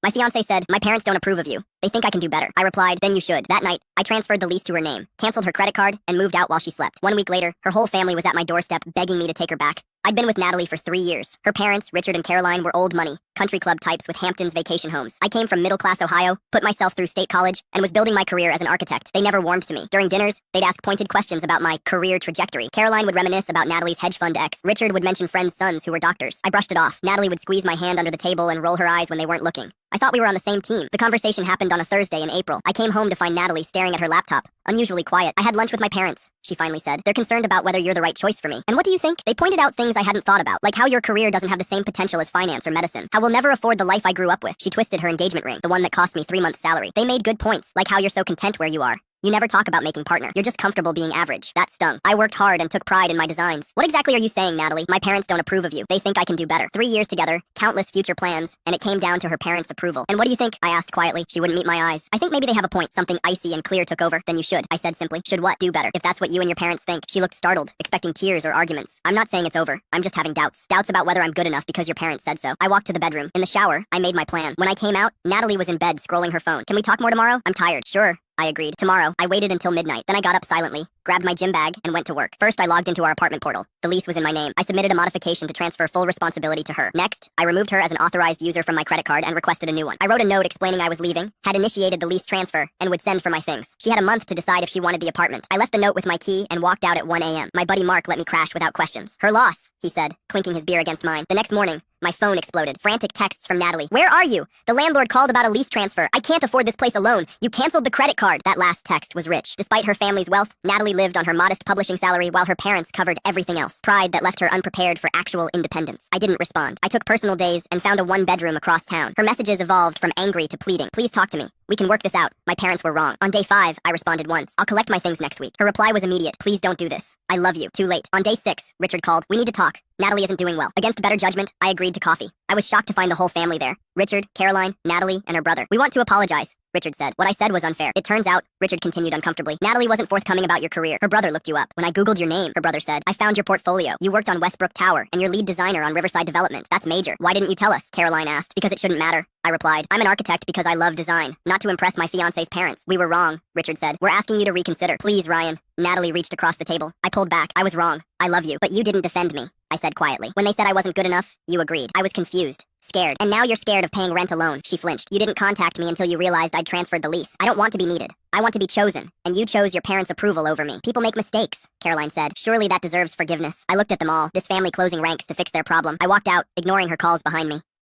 My fiancé said, my parents don't approve of you. They think I can do better. I replied, then you should. That night, I transferred the lease to her name, canceled her credit card, and moved out while she slept. 1 week later, her whole family was at my doorstep begging me to take her back. I'd been with Natalie for 3 years. Her parents, Richard and Caroline, were old money, country club types with Hamptons vacation homes. I came from middle-class Ohio, put myself through state college, and was building my career as an architect. They never warmed to me. During dinners, they'd ask pointed questions about my career trajectory. Caroline would reminisce about Natalie's hedge fund ex. Richard would mention friends' sons who were doctors. I brushed it off. Natalie would squeeze my hand under the table and roll her eyes when they weren't looking. I thought we were on the same team. The conversation happened on a Thursday in April. I came home to find Natalie staring at her laptop, unusually quiet. I had lunch with my parents, she finally said. They're concerned about whether you're the right choice for me. And what do you think? They pointed out things I hadn't thought about, like how your career doesn't have the same potential as finance or medicine, how we'll never afford the life I grew up with. She twisted her engagement ring, the one that cost me 3 months' salary. They made good points, like how you're so content where you are. You never talk about making partner. You're just comfortable being average. That stung. I worked hard and took pride in my designs. What exactly are you saying, Natalie? My parents don't approve of you. They think I can do better. 3 years together, countless future plans, and it came down to her parents' approval. And what do you think? I asked quietly. She wouldn't meet my eyes. I think maybe they have a point. Something icy and clear took over. Then you should. I said simply. Should what? Do better. If that's what you and your parents think. She looked startled, expecting tears or arguments. I'm not saying it's over. I'm just having doubts. Doubts about whether I'm good enough because your parents said so. I walked to the bedroom. In the shower, I made my plan. When I came out, Natalie was in bed scrolling her phone. Can we talk more tomorrow? I'm tired. Sure. I agreed. Tomorrow, I waited until midnight. Then I got up silently, grabbed my gym bag, and went to work. First, I logged into our apartment portal. The lease was in my name. I submitted a modification to transfer full responsibility to her. Next, I removed her as an authorized user from my credit card and requested a new one. I wrote a note explaining I was leaving, had initiated the lease transfer, and would send for my things. She had a month to decide if she wanted the apartment. I left the note with my key and walked out at 1 a.m. My buddy Mark let me crash without questions. Her loss, he said, clinking his beer against mine. The next morning, my phone exploded. Frantic texts from Natalie. Where are you? The landlord called about a lease transfer. I can't afford this place alone. You canceled the credit card. That last text was rich. Despite her family's wealth, Natalie lived on her modest publishing salary while her parents covered everything else. Pride that left her unprepared for actual independence. I didn't respond. I took personal days and found a one-bedroom across town. Her messages evolved from angry to pleading. Please talk to me. We can work this out. My parents were wrong. On day 5, I responded once. I'll collect my things next week. Her reply was immediate. Please don't do this. I love you. Too late. On day 6, Richard called. We need to talk. Natalie isn't doing well. Against better judgment, I agreed to coffee. I was shocked to find the whole family there. Richard, Caroline, Natalie, and her brother. We want to apologize, Richard said. What I said was unfair. It turns out, Richard continued uncomfortably, Natalie wasn't forthcoming about your career. Her brother looked you up. When I Googled your name, her brother said, I found your portfolio. You worked on Westbrook Tower, and you're lead designer on Riverside Development. That's major. Why didn't you tell us? Caroline asked. Because it shouldn't matter. I replied, I'm an architect because I love design, not to impress my fiancé's parents. We were wrong, Richard said. We're asking you to reconsider. Please, Ryan. Natalie reached across the table. I pulled back. I was wrong. I love you. But you didn't defend me, I said quietly. When they said I wasn't good enough, you agreed. I was confused. Scared. And now you're scared of paying rent alone. She flinched. You didn't contact me until you realized I'd transferred the lease. I don't want to be needed. I want to be chosen. And you chose your parents' approval over me. People make mistakes, Caroline said. Surely that deserves forgiveness. I looked at them all, this family closing ranks to fix their problem. I walked out, ignoring her calls behind me.